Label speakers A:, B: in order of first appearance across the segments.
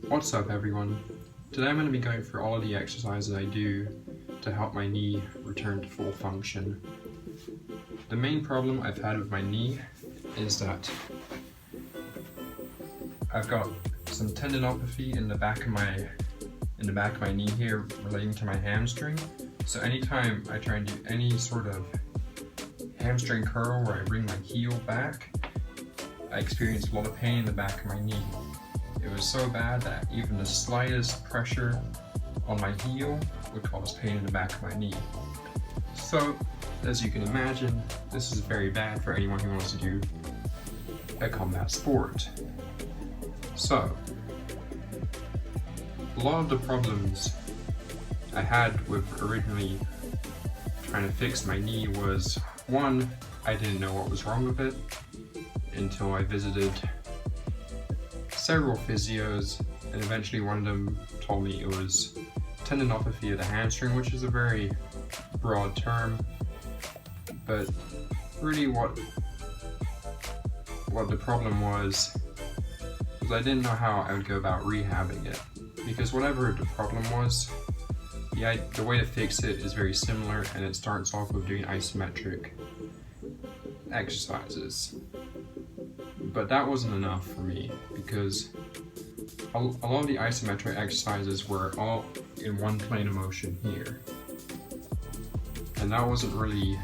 A: What's up everyone? Today I'm going to be going through all of the exercises I do to help my knee return to full function. The main problem I've had with my knee is that I've got some tendinopathy in the back of my knee here relating to my hamstring. So anytime I try and do any sort of hamstring curl where I bring my heel back, I experience a lot of pain in the back of my knee. It was so bad that even the slightest pressure on my heel would cause pain in the back of my knee. So, as you can imagine, this is very bad for anyone who wants to do a combat sport. So, a lot of the problems I had with originally trying to fix my knee was, one, I didn't know what was wrong with it until I visited several physios, and eventually one of them told me it was tendinopathy of the hamstring, which is a very broad term, but really what the problem was I didn't know how I would go about rehabbing it, because whatever the problem was, the way to fix it is very similar, and it starts off with doing isometric exercises. But that wasn't enough for me, because a lot of the isometric exercises were all in one plane of motion here. And that wasn't really,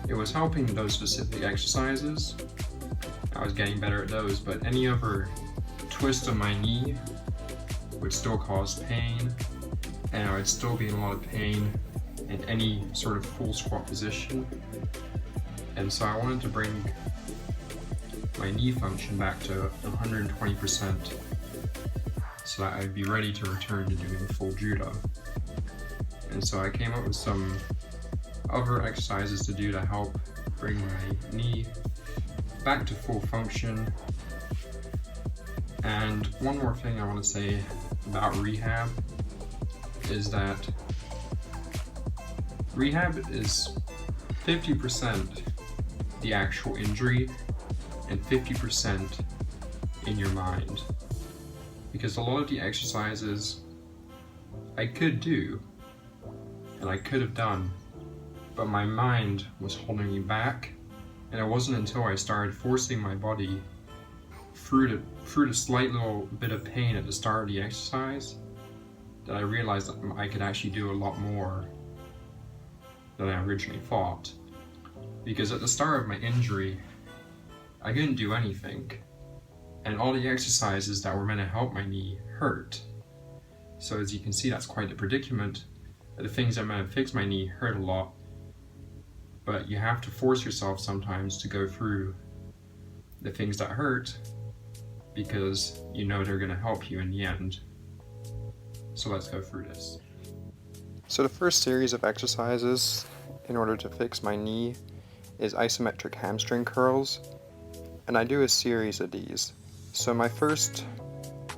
A: it was helping those specific exercises. I was getting better at those, but any other twist of my knee would still cause pain, and I would still be in a lot of pain in any sort of full squat position. And so I wanted to bring my knee function back to 120% so that I'd be ready to return to doing full judo. And so I came up with some other exercises to do to help bring my knee back to full function. And one more thing I want to say about rehab is that rehab is 50% the actual injury and 50% in your mind. Because a lot of the exercises I could do and I could have done, but my mind was holding me back, and it wasn't until I started forcing my body through the slight little bit of pain at the start of the exercise that I realized that I could actually do a lot more than I originally thought. Because at the start of my injury, I couldn't do anything, and all the exercises that were meant to help my knee hurt. So as you can see, that's quite the predicament. The things that meant to fix my knee hurt a lot, but you have to force yourself sometimes to go through the things that hurt because you know they're going to help you in the end. So let's go through this. So the first series of exercises in order to fix my knee is isometric hamstring curls. And I do a series of these. So my first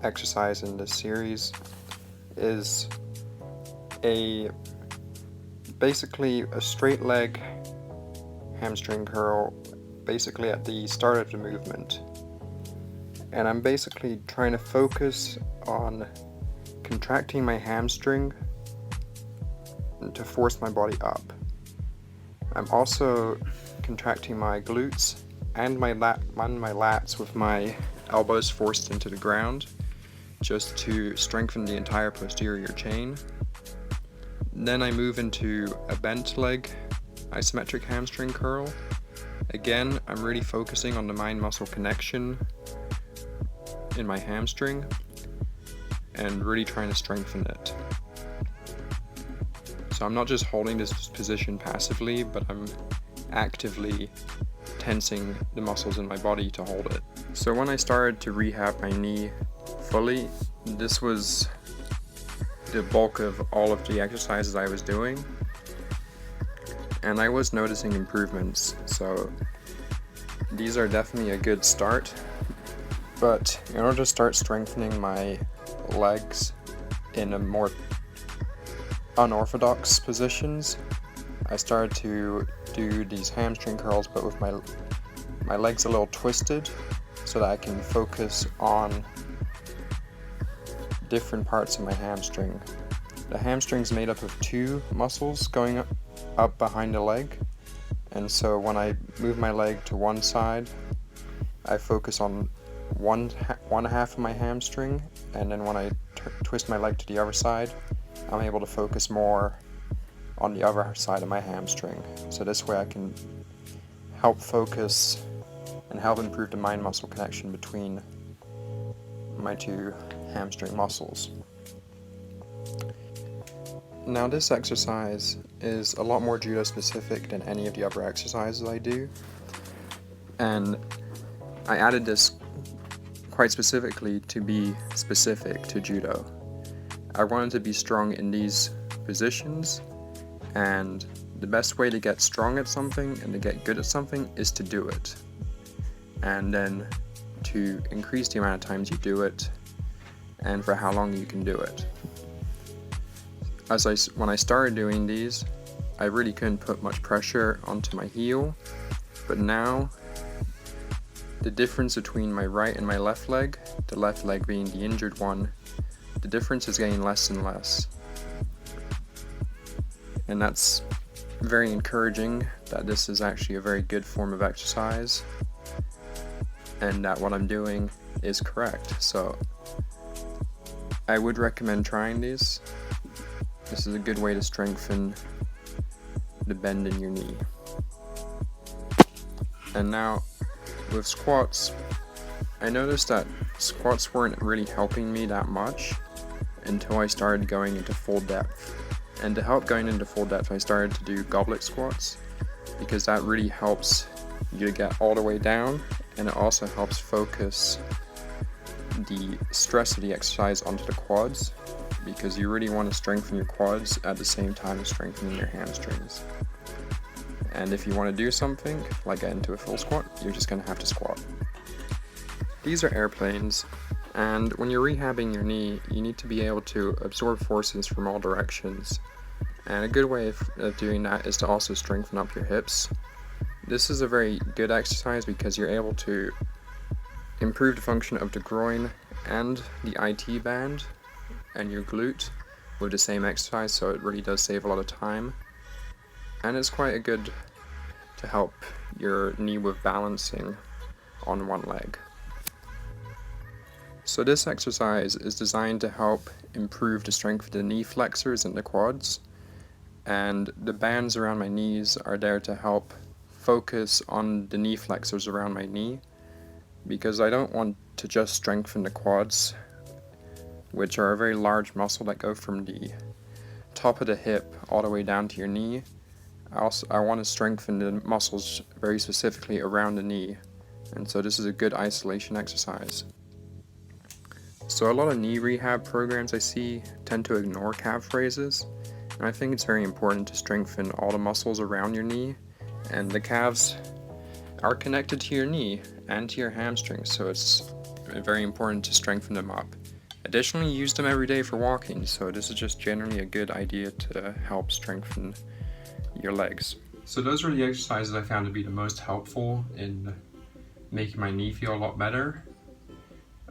A: exercise in this series is basically a straight leg hamstring curl, basically at the start of the movement. And I'm basically trying to focus on contracting my hamstring to force my body up. I'm also contracting my glutes and my lats with my elbows forced into the ground, just to strengthen the entire posterior chain. Then I move into a bent leg isometric hamstring curl. Again, I'm really focusing on the mind-muscle connection in my hamstring and really trying to strengthen it. So I'm not just holding this position passively, but I'm actively tensing the muscles in my body to hold it. So when I started to rehab my knee fully, this was the bulk of all of the exercises I was doing, and I was noticing improvements. So these are definitely a good start, but in order to start strengthening my legs in a more unorthodox positions, I started to do these hamstring curls, but with my legs a little twisted, so that I can focus on
B: different parts of my hamstring. The hamstring is made up of two muscles going up behind the leg, and so when I move my leg to one side, I focus on one half of my hamstring, and then when I twist my leg to the other side, I'm able to focus more on the other side of my hamstring. So this way I can help focus and help improve the mind-muscle connection between my two hamstring muscles. Now this exercise is a lot more judo specific than any of the other exercises I do, and I added this quite specifically to be specific to judo. I wanted to be strong in these positions, and the best way to get strong at something and to get good at something is to do it, and then to increase the amount of times you do it and for how long you can do it. When I started doing these, I really couldn't put much pressure onto my heel, but now the difference between my right and my left leg, the left leg being the injured one, the difference is getting less and less. And that's very encouraging that this is actually a very good form of exercise and that what I'm doing is correct. So I would recommend trying these. This is a good way to strengthen the bend in your knee. And now with squats, I noticed that squats weren't really helping me that much until I started going into full depth. And to help going into full depth, I started to do goblet squats because that really helps you to get all the way down, and it also helps focus the stress of the exercise onto the quads, because you really want to strengthen your quads at the same time as strengthening your hamstrings. And if you want to do something like get into a full squat, you're just going to have to squat. These are airplanes, and when you're rehabbing your knee, you need to be able to absorb forces from all directions. And a good way of doing that is to also strengthen up your hips. This is a very good exercise because you're able to improve the function of the groin and the IT band and your glute with the same exercise, so it really does save a lot of time. And it's quite good to help your knee with balancing on one leg. So this exercise is designed to help improve the strength of the knee flexors and the quads, and the bands around my knees are there to help focus on the knee flexors around my knee, because I don't want to just strengthen the quads, which are a very large muscle that go from the top of the hip all the way down to your knee. I want to strengthen the muscles very specifically around the knee, and so this is a good isolation exercise. So a lot of knee rehab programs I see tend to ignore calf raises, and I think it's very important to strengthen all the muscles around your knee, and the calves are connected to your knee and to your hamstrings, so it's very important to strengthen them up. Additionally, use them every day for walking, so this is just generally a good idea to help strengthen your legs.
A: So those are the exercises I found to be the most helpful in making my knee feel a lot better.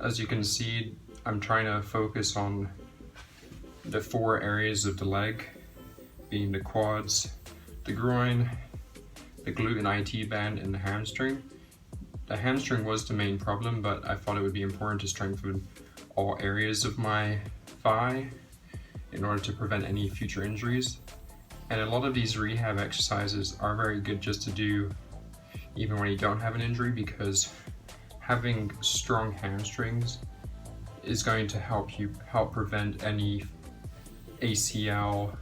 A: As you can see, I'm trying to focus on the 4 areas of the leg, being the quads, the groin, the glute and IT band, and the hamstring. The hamstring was the main problem, but I thought it would be important to strengthen all areas of my thigh in order to prevent any future injuries. And a lot of these rehab exercises are very good just to do even when you don't have an injury, because having strong hamstrings is going to help prevent any ACL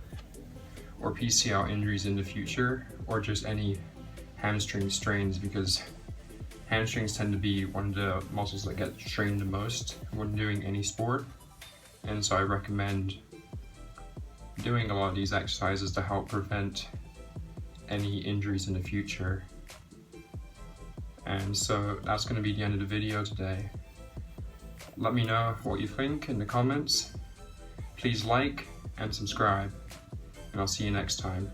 A: or PCL injuries in the future, or just any hamstring strains, because hamstrings tend to be one of the muscles that get strained the most when doing any sport. And so I recommend doing a lot of these exercises to help prevent any injuries in the future. And so that's going to be the end of the video today. Let me know what you think in the comments. Please like and subscribe, and I'll see you next time.